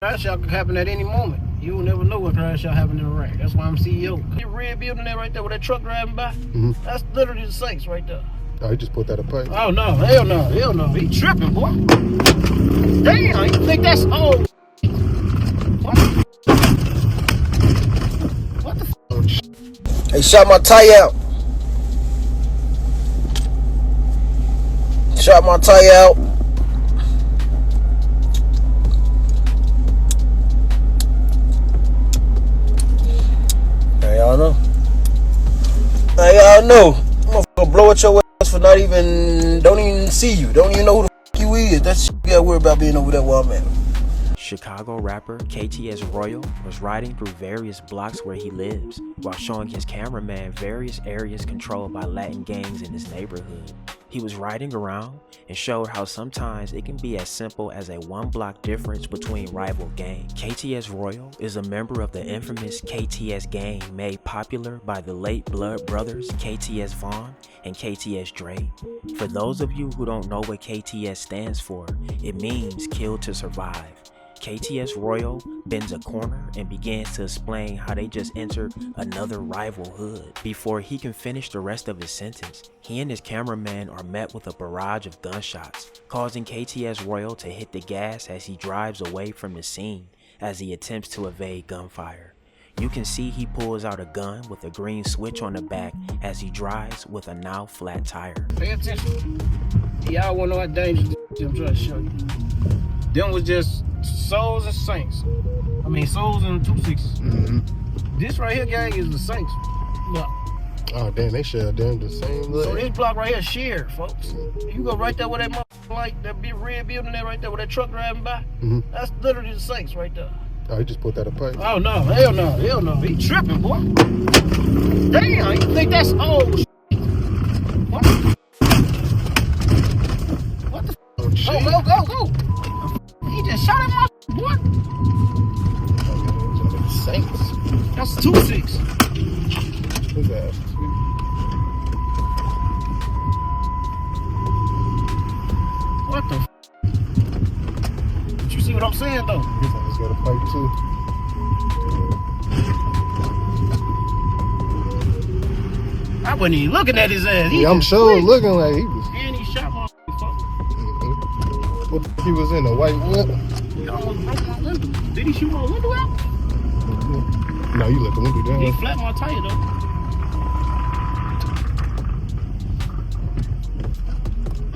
Crash out could happen at any moment. You will never know what crash out happened in a wreck. That's why I'm CEO. The red building there right there with that truck driving by, that's literally the Saints right there. Oh, he just put that apart. Oh no, hell no, hell no. He tripping, boy. Damn, you think that's old? What the f? Oh, They shot my tie out. Shot my tie out. Now y'all know. Now y'all know. I'm gonna blow at your ass for don't even see you. Don't even know who the f you is. That's shit you gotta worry about being over there where I'm at. Chicago rapper KTS Royal was riding through various blocks where he lives while showing his cameraman various areas controlled by Latin gangs in his neighborhood. He was riding around and showed how sometimes it can be as simple as a 1 block difference between rival gangs. KTS Royal is a member of the infamous KTS gang made popular by the late blood brothers KTS Vaughn and KTS Dre. For those of you who don't know what KTS stands for, it means kill to survive. KTS Royal bends a corner and begins to explain how they just entered another rival hood. Before he can finish the rest of his sentence, he and his cameraman are met with a barrage of gunshots, causing KTS Royal to hit the gas as he drives away from the scene as he attempts to evade gunfire. You can see he pulls out a gun with a green switch on the back as he drives with a now flat tire. Pay attention. Y'all wanna know how dangerous I'm trying to show you. Them was just Souls and Saints. I mean, Souls and 2-6s. This right here, gang, is the Saints. Look. Oh, damn, they share them the same look. So this block right here shared, folks. You go right there with that motherfucker, like that big red building there right there with that truck driving by. That's literally the Saints right there. Oh, he just put that apart. Oh no, hell no, hell no. He tripping, boy. Damn, you think that's old? What? What the? Oh, shit. Go. He just shot at my boy. Saints. That's 2-6. His ass. What the? But you see what I'm saying though? His ass got a fight too. I wasn't even looking at his ass. Yeah, I'm sure looking like he was. And he shot my fucker. What he was in a white whip? He almost broke my window. Did he shoot my window out? No, you let the window down. He flattened my tire though.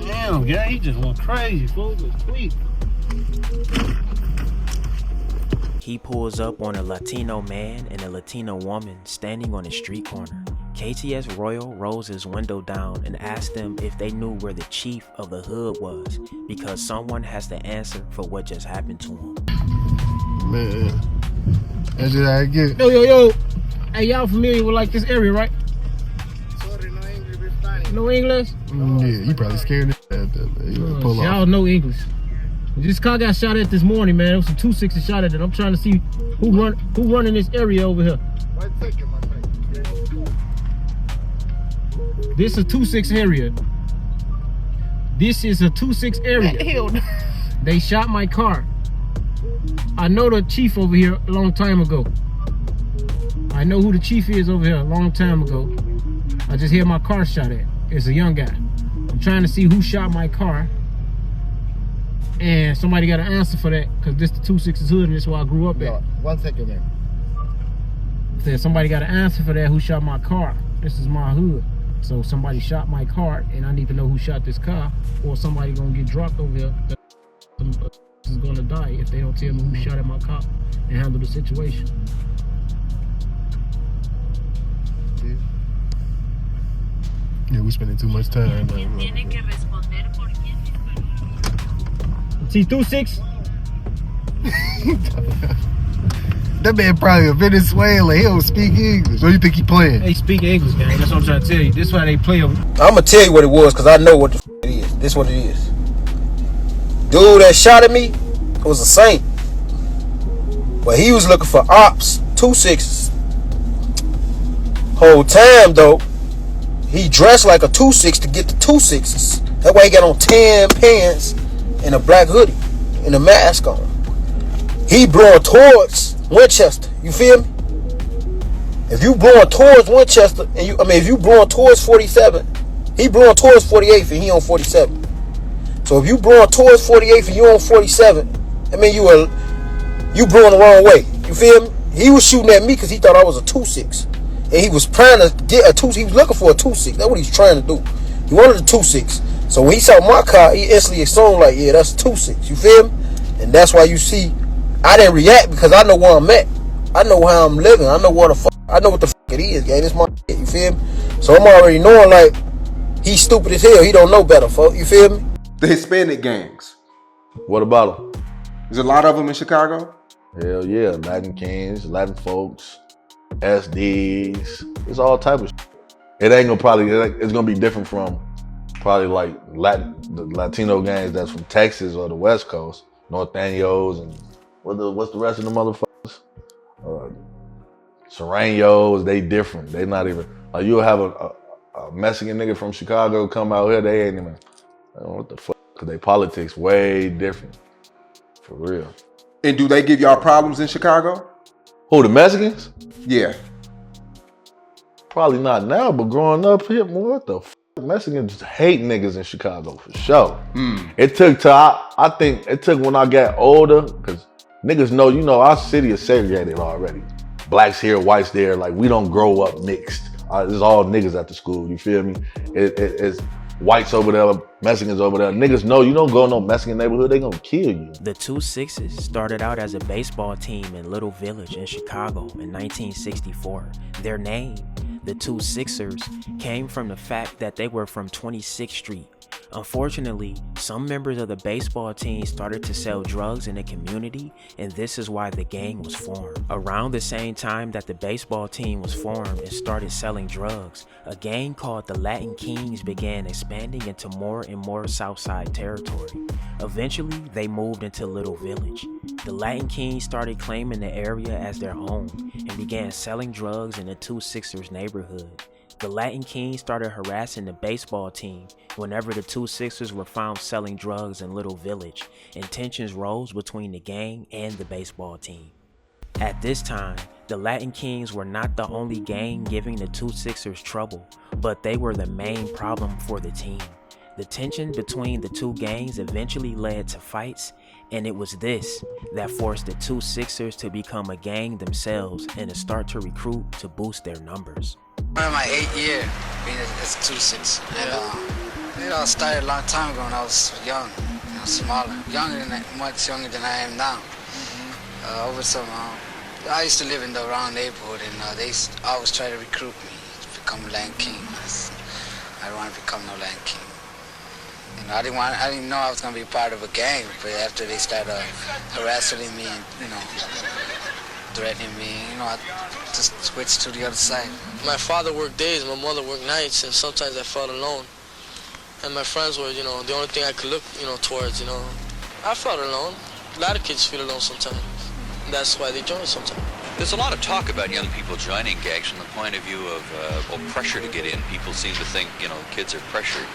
Damn, gang, he just went crazy, fool. Just tweet. He pulls up on a Latino man and a Latina woman standing on a street corner. KTS Royal rolls his window down and asks them if they knew where the chief of the hood was, because someone has to answer for what just happened to him. Man, that's just how I get. Yo. Hey, y'all familiar with like this area, right? Sorry, no English, Spanish. No English? Yeah, you probably scared of that, man. You pull off. Y'all know English. This car got shot at this morning, man. It was some 2-6s shot at it. I'm trying to see who running this area over here. 1 second, my friend. This is a 2-6 area. This is a 2-6 area. Hell no. They shot my car. I know the chief over here a long time ago. I know who the chief is over here a long time ago. I just hear my car shot at. It's a young guy. I'm trying to see who shot my car. And somebody got an answer for that, because this the 2-6's hood and this is where I grew up at. 1 second, man. Said somebody got an answer for that, who shot my car. This is my hood. So somebody shot my car and I need to know who shot this car, or somebody gonna get dropped over here. Is gonna die if they don't tell me who shot at my car and handle the situation. Yeah, we spending too much time. See 2-6? That man probably a Venezuelan. He don't speak English. What do you think he playing? They speak English, gang. That's what I'm trying to tell you. This is why they play them. I'ma tell you what it was, cause I know what the f it is. This is what it is. Dude that shot at me was a Saint, but he was looking for ops 2-6s. Whole time though, he dressed like a 2-6 to get the 2-6s. That's why he got on tan pants and a black hoodie and a mask on. he blowing towards Winchester. You feel me? If you blowing towards Winchester, and if you blowing towards 47, he blowing towards 48th and he on 47. So if you blowing towards 48th and you on 47, you blowing the wrong way. You feel me? He was shooting at me because he thought I was a 2-6. And he was trying to get a 2. He was looking for a 2-6. That's what he's trying to do. He wanted a 2-6. So when he saw my car, he instantly assumed like, yeah, that's a 2-6. You feel me? And that's why you see, I didn't react because I know where I'm at. I know how I'm living. I know what the fuck it is, gang. It's my shit. You feel me? So I'm already knowing like he's stupid as hell. He don't know better, folks. You feel me? The Hispanic gangs. What about them? There's a lot of them in Chicago. Hell yeah, Latin Kings, Latin folks, SDs. It's all type of shit. It ain't gonna probably, it's gonna be different from probably like the Latino gangs that's from Texas or the West Coast, Norteños and what's the rest of the motherfuckers? Serranos, they different. They not even, like you'll have a Mexican nigga from Chicago come out here, they ain't even, I don't know what the fuck, cause they politics way different, for real. And do they give y'all problems in Chicago? Who, the Mexicans? Yeah. Probably not now, but growing up here, what the fuck? Mexicans hate niggas in Chicago for sure. It took till I think it took when I got older, cause niggas know, our city is segregated already. Blacks here, whites there, like we don't grow up mixed. It's all niggas at the school, you feel me? It's whites over there, Mexicans over there. Niggas know you don't go in no Mexican neighborhood, they gonna kill you. The 2-6s started out as a baseball team in Little Village in Chicago in 1964. Their name, the 2-6ers, came from the fact that they were from 26th Street. Unfortunately, some members of the baseball team started to sell drugs in the community, and this is why the gang was formed. Around the same time that the baseball team was formed and started selling drugs, a gang called the Latin Kings began expanding into more and more Southside territory. Eventually, they moved into Little Village. The Latin Kings started claiming the area as their home and began selling drugs in the 2-6ers neighborhood. The Latin Kings started harassing the baseball team whenever the 2-6ers were found selling drugs in Little Village, and tensions rose between the gang and the baseball team. At this time, the Latin Kings were not the only gang giving the 2-6ers trouble, but they were the main problem for the team. The tension between the two gangs eventually led to fights, and it was this that forced the 2-6ers to become a gang themselves and to start to recruit to boost their numbers. I'm in my 8th year being as a 2-6, and it all started a long time ago when I was young, smaller, much younger than I am now. I used to live in the wrong neighborhood, and they always try to recruit me to become a Latin King. I don't want to become no Latin King. I didn't know I was gonna be part of a gang, but after they started harassing me and threatening me, I just switched to the other side. My father worked days, my mother worked nights, and sometimes I felt alone. And my friends were, the only thing I could look, towards, I felt alone. A lot of kids feel alone sometimes. That's why they join sometimes. There's a lot of talk about young people joining gangs from the point of view of pressure to get in. People seem to think, kids are pressured.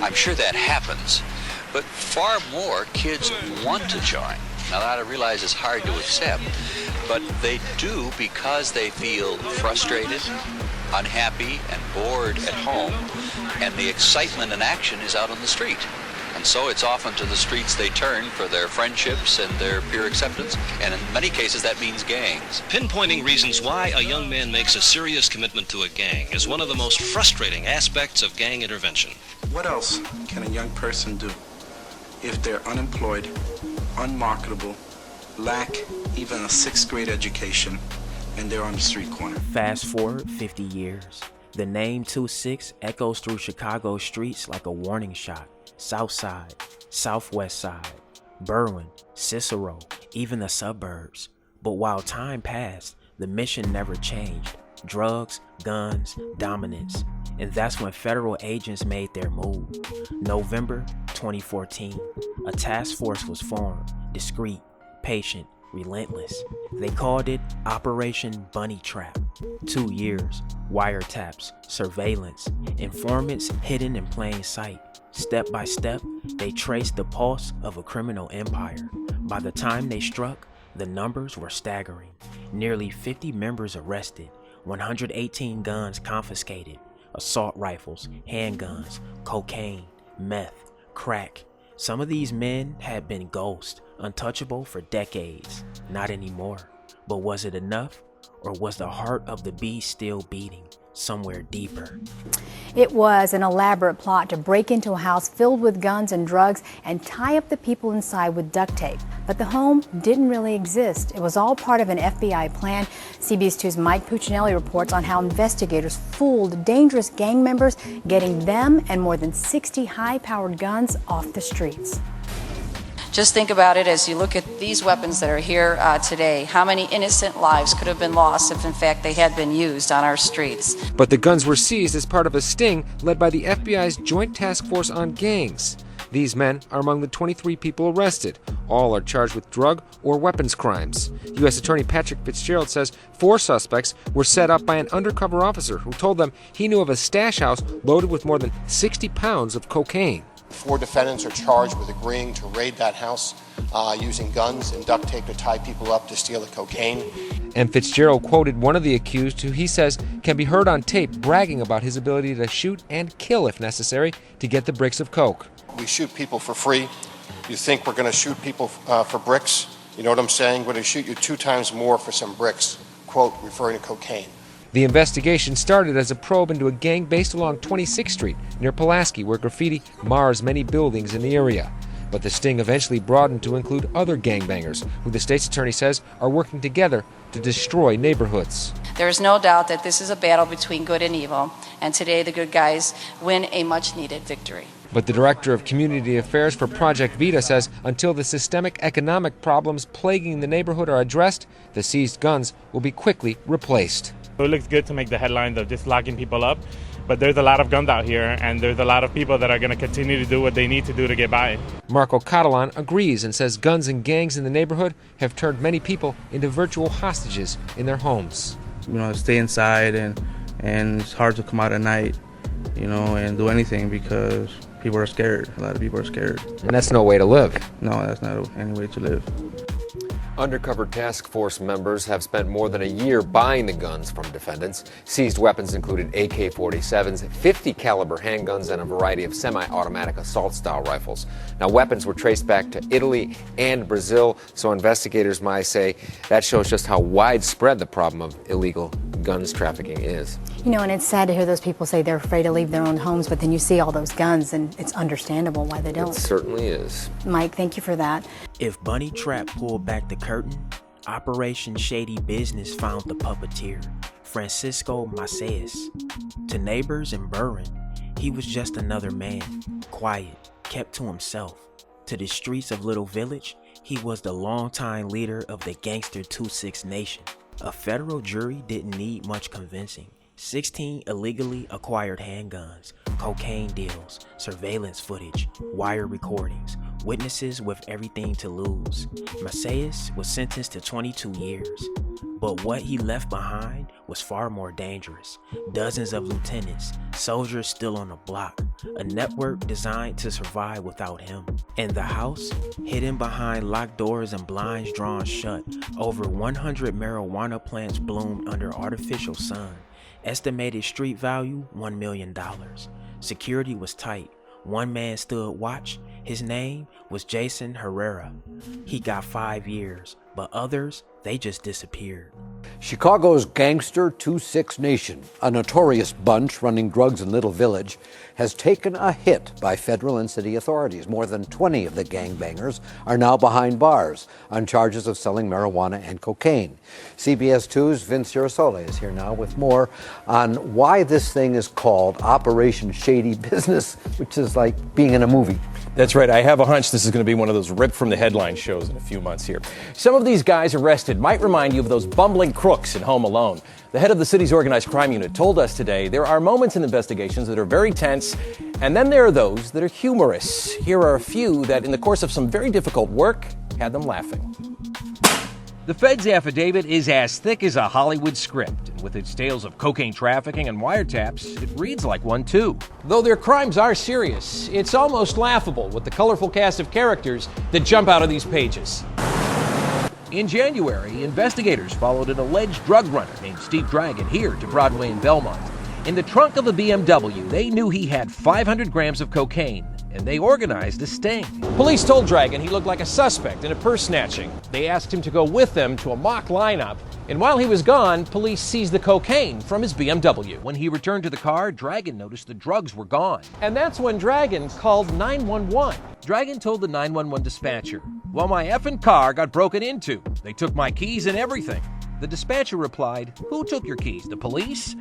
I'm sure that happens, but far more kids want to join. Now that I realize is hard to accept, but they do because they feel frustrated, unhappy, and bored at home, and the excitement and action is out on the street. And so it's often to the streets they turn for their friendships and their peer acceptance, and in many cases that means gangs. Pinpointing reasons why a young man makes a serious commitment to a gang is one of the most frustrating aspects of gang intervention. What else can a young person do if they're unemployed, unmarketable, lack even a 6th grade education, and they're on the street corner? Fast forward 50 years. The name 2-6 echoes through Chicago's streets like a warning shot. South Side, Southwest Side, Berwyn, Cicero, even the suburbs. But while time passed, the mission never changed. Drugs, guns, dominance. And that's when federal agents made their move. November 2014, a task force was formed, discreet, patient, relentless. They called it Operation Bunny Trap. 2 years, wiretaps, surveillance, informants hidden in plain sight. Step by step, they traced the pulse of a criminal empire. By the time they struck, The numbers were staggering. Nearly 50 members arrested, 118 guns confiscated, assault rifles, handguns, cocaine, meth, crack. Some of these men had been ghosts, untouchable for decades. Not anymore. But was it enough? Or was the heart of the beast still beating somewhere deeper? It was an elaborate plot to break into a house filled with guns and drugs and tie up the people inside with duct tape. But the home didn't really exist. It was all part of an FBI plan. CBS 2's Mike Puccinelli reports on how investigators fooled dangerous gang members, getting them and more than 60 high-powered guns off the streets. Just think about it as you look at these weapons that are here today. How many innocent lives could have been lost if, in fact, they had been used on our streets? But the guns were seized as part of a sting led by the FBI's Joint Task Force on Gangs. These men are among the 23 people arrested. All are charged with drug or weapons crimes. U.S. Attorney Patrick Fitzgerald says 4 suspects were set up by an undercover officer who told them he knew of a stash house loaded with more than 60 pounds of cocaine. 4 defendants are charged with agreeing to raid that house using guns and duct tape to tie people up to steal the cocaine. And Fitzgerald quoted one of the accused who he says can be heard on tape bragging about his ability to shoot and kill if necessary to get the bricks of coke. We shoot people for free. You think we're going to shoot people for bricks? You know what I'm saying? We're going to shoot you 2 times more for some bricks, quote, referring to cocaine. The investigation started as a probe into a gang based along 26th Street near Pulaski, where graffiti mars many buildings in the area. But the sting eventually broadened to include other gangbangers, who the state's attorney says are working together to destroy neighborhoods. There is no doubt that this is a battle between good and evil, and today the good guys win a much-needed victory. But the director of community affairs for Project Vita says until the systemic economic problems plaguing the neighborhood are addressed, the seized guns will be quickly replaced. It looks good to make the headlines of just locking people up, but there's a lot of guns out here, and there's a lot of people that are going to continue to do what they need to do to get by. Marco Catalan agrees and says guns and gangs in the neighborhood have turned many people into virtual hostages in their homes. Stay inside, and it's hard to come out at night, and do anything because people are scared. A lot of people are scared. And that's no way to live. No, that's not any way to live. Undercover task force members have spent more than a year buying the guns from defendants. Seized weapons included AK-47s, 50 caliber handguns, and a variety of semi-automatic assault-style rifles. Now, weapons were traced back to Italy and Brazil, so investigators might say that shows just how widespread the problem of illegal guns trafficking is. And it's sad to hear those people say they're afraid to leave their own homes, but then you see all those guns, and it's understandable why they don't. It certainly is. Mike, thank you for that. If Bunny Trap pulled back the curtain, Operation Shady Business found the puppeteer, Francisco Macias. To neighbors in Burin, he was just another man, quiet, kept to himself. To the streets of Little Village, he was the longtime leader of the Gangster 2-6 Nation. A federal jury didn't need much convincing. 16 illegally acquired handguns, cocaine deals, surveillance footage, wire recordings, witnesses with everything to lose. Macias was sentenced to 22 years. But what he left behind was far more dangerous. Dozens of lieutenants, soldiers still on the block, a network designed to survive without him. In the house, hidden behind locked doors and blinds drawn shut, over 100 marijuana plants bloomed under artificial sun. Estimated street value, $1 million. Security was tight. One man stood watch. His name was Jason Herrera. He got 5 years, but others, they just disappeared. Chicago's Gangster 2-6 Nation, a notorious bunch running drugs in Little Village, has taken a hit by federal and city authorities. More than 20 of the gangbangers are now behind bars on charges of selling marijuana and cocaine. CBS 2's Vince Girasole is here now with more on why this thing is called Operation Shady Business, which is like being in a movie. That's right. I have a hunch this is going to be one of those ripped from the headline shows in a few months here. Some of these guys arrested might remind you of those bumbling crooks in Home Alone. The head of the city's organized crime unit told us today there are moments in investigations that are very tense, and then there are those that are humorous. Here are a few that, in the course of some very difficult work, had them laughing. The Fed's affidavit is as thick as a Hollywood script, and with its tales of cocaine trafficking and wiretaps, it reads like one too. Though their crimes are serious, it's almost laughable with the colorful cast of characters that jump out of these pages. In January, investigators followed an alleged drug runner named Steve Dragon here to Broadway and Belmont. In the trunk of a BMW, they knew he had 500 grams of cocaine, and they organized a sting. Police told Dragon he looked like a suspect in a purse snatching. They asked him to go with them to a mock lineup, and while he was gone, police seized the cocaine from his BMW. When he returned to the car, Dragon noticed the drugs were gone. And that's when Dragon called 911. Dragon told the 911 dispatcher, "Well, my effing car got broken into. They took my keys and everything." The dispatcher replied, "Who took your keys, the police?"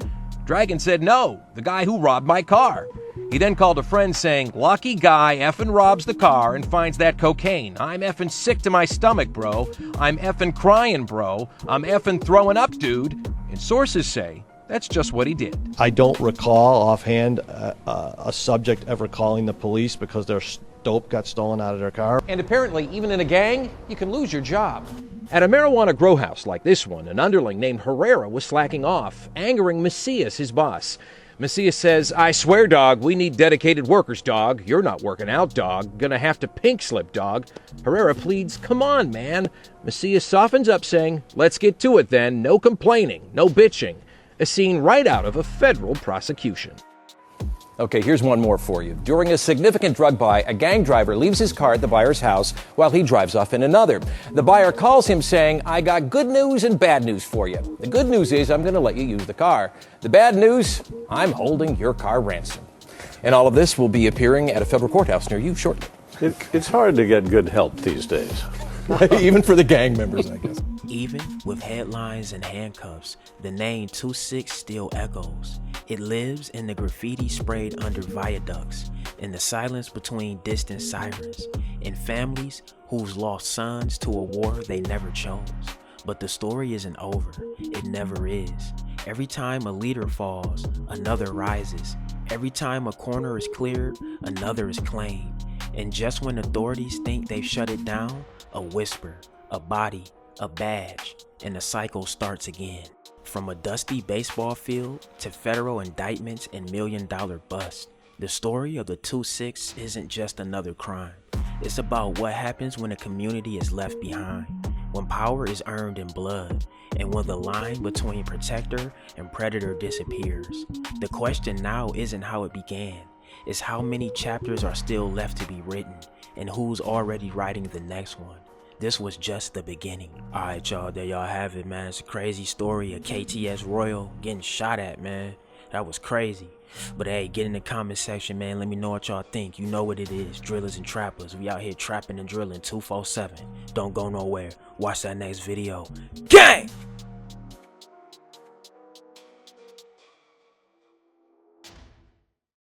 Dragon said, "No, the guy who robbed my car." He then called a friend saying, "Lucky guy effing robs the car and finds that cocaine. I'm effing sick to my stomach, bro. I'm effing crying, bro. I'm effing throwing up, dude." And sources say that's just what he did. I don't recall offhand a subject ever calling the police because their dope got stolen out of their car. And apparently, even in a gang, you can lose your job. At a marijuana grow house like this one, an underling named Herrera was slacking off, angering Macias, his boss. Macias says, "I swear, dog, we need dedicated workers, dog. You're not working out, dog. Gonna have to pink slip, dog." Herrera pleads, "Come on, man." Macias softens up, saying, "Let's get to it then. No complaining, no bitching." A scene right out of a federal prosecution. Okay, here's one more for you. During a significant drug buy, a gang driver leaves his car at the buyer's house while he drives off in another. The buyer calls him saying, "I got good news and bad news for you. The good news is I'm going to let you use the car. The bad news, I'm holding your car ransom." And all of this will be appearing at a federal courthouse near you shortly. It's hard to get good help these days. Even for the gang members, I guess. Even with headlines and handcuffs, the name 2-6 still echoes. It lives in the graffiti sprayed under viaducts, in the silence between distant sirens, in families who's lost sons to a war they never chose. But the story isn't over. It never is. Every time a leader falls, another rises. Every time a corner is cleared, another is claimed. And just when authorities think they've shut it down, a whisper, a body, a badge, and the cycle starts again. From a dusty baseball field to federal indictments and million-dollar busts, the story of the 2-6 isn't just another crime. It's about what happens when a community is left behind, when power is earned in blood, and when the line between protector and predator disappears. The question now isn't how it began, it's how many chapters are still left to be written, and who's already writing the next one. This was just the beginning. Alright y'all, there y'all have it, man. It's a crazy story of KTS Royal getting shot at, man. That was crazy. But hey, get in the comment section, man. Let me know what y'all think. You know what it is. Drillers and trappers. We out here trapping and drilling 247. Don't go nowhere. Watch that next video. Gang!